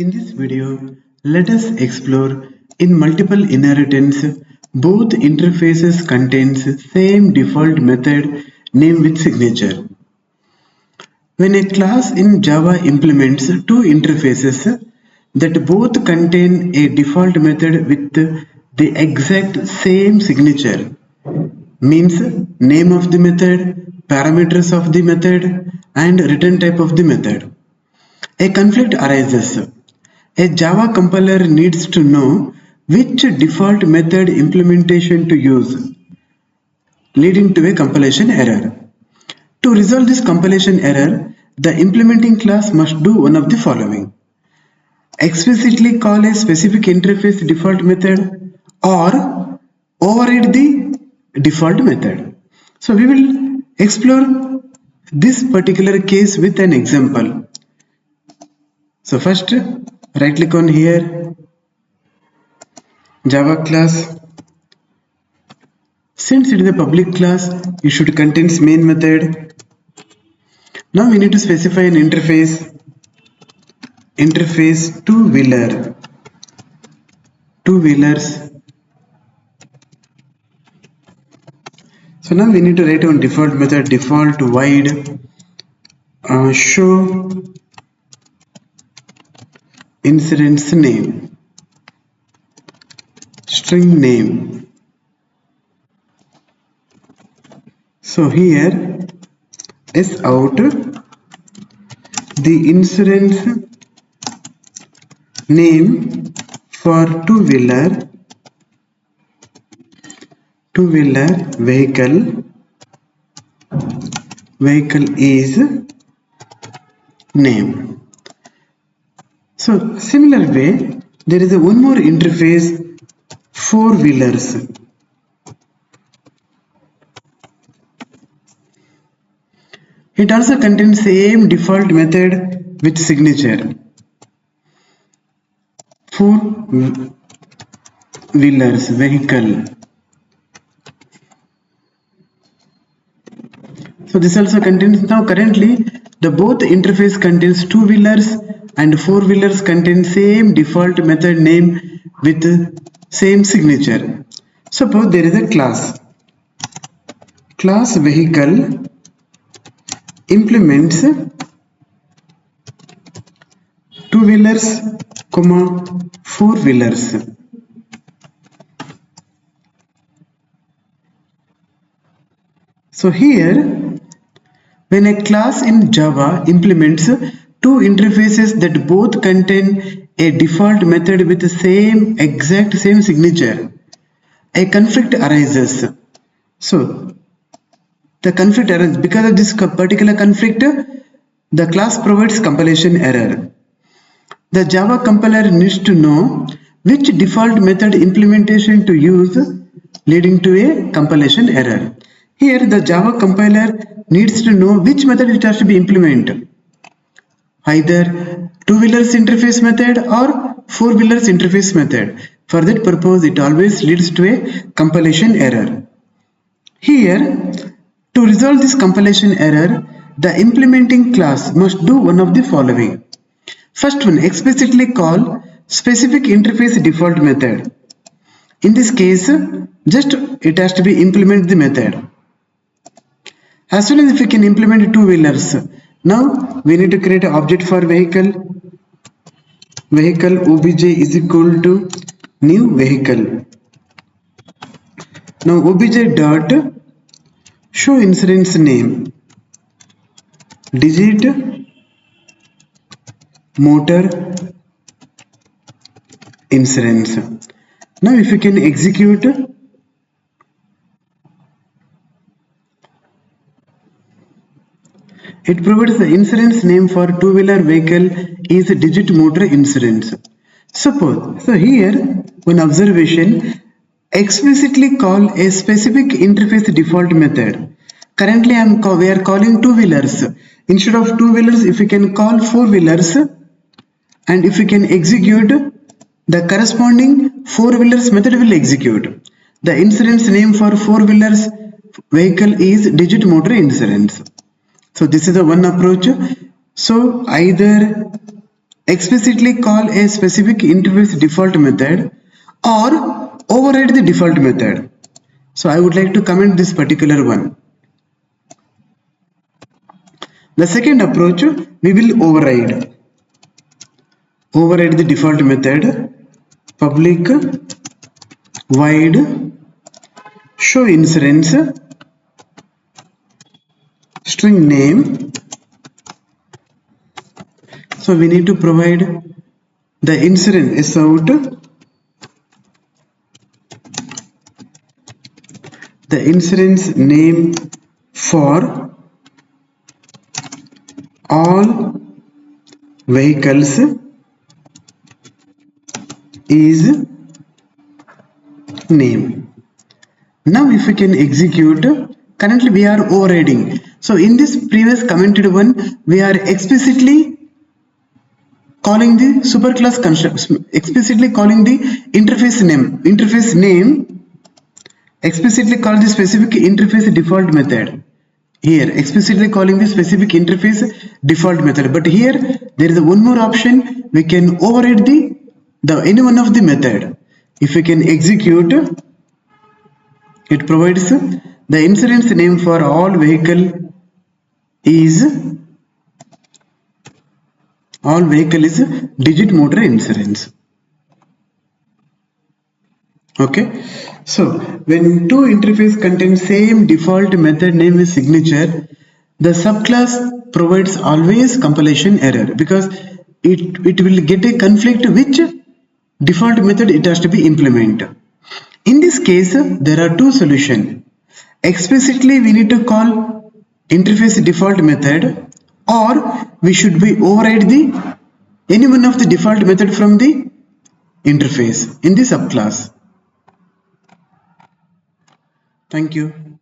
In this video, let us explore in multiple inheritance, both interfaces contains same default method name with signature. When a class in Java implements two interfaces that both contain a default method with the exact same signature, means name of the method, parameters of the method, and return type of the method, a conflict arises. A Java compiler needs to know which default method implementation to use, leading to a compilation error. To resolve this compilation error, the implementing class must do one of the following: explicitly call a specific interface default method or override the default method. So we will explore this particular case with an example. So first, right click on here, Java class. Since it is a public class, it should contain main method. Now we need to specify an interface two wheelers. So now we need to write on default method default void show incidence name, string name. So here is out the incidence name for two-wheeler vehicle is name. So similar way, there is one more interface, four-wheelers. It also contains same default method with signature. Four-wheelers vehicle. So this also contains, now currently the both interface contains two-wheelers and four-wheelers contain same default method name with same signature. Suppose there is a class vehicle implements two-wheelers, four-wheelers. So here, when a class in Java implements two interfaces that both contain a default method with the exact same signature, a conflict arises. So the conflict arises because of this particular conflict. The class provides compilation error. The Java compiler needs to know which default method implementation to use, leading to a compilation error. Here the Java compiler needs to know which method it has to be implemented, either two-wheelers interface method or four-wheelers interface method. For that purpose, it always leads to a compilation error. Here, to resolve this compilation error, the implementing class must do one of the following. First one, explicitly call specific interface default method. In this case, just it has to be implement the method. As soon as we can implement two-wheelers, now we need to create an object for vehicle obj is equal to new vehicle. Now obj dot show incidence name digit motor incidence. Now if you can execute, it provides the incidence name for two-wheeler vehicle is digit motor incidence. Suppose, so here one observation, explicitly call a specific interface default method. Currently we are calling two-wheelers. Instead of two-wheelers, if we can call four-wheelers, and if we can execute, the corresponding four-wheelers method will execute. The incidence name for four-wheelers vehicle is digit motor incidence. So this is the one approach. So either explicitly call a specific interface default method or override the default method. So I would like to comment this particular one. The second approach, we will override the default method, public void show instance string name. So we need to provide the instance out, the instance name for all vehicles is name. Now if we can execute, currently we are overriding. So in this previous commented one, we are explicitly calling the superclass construct, explicitly calling the interface name, explicitly call the specific interface default method. Here explicitly calling the specific interface default method, but here there is one more option, we can override the any one of the method. If we can execute, it provides the instance name for all vehicle is digit motor insurance. Okay, so when two interface contain same default method name with signature, the subclass provides always compilation error because it will get a conflict which default method it has to be implemented. In this case, there are two solutions. Explicitly we need to call interface default method, or we should be override any one of the default method from the interface in the subclass. Thank you.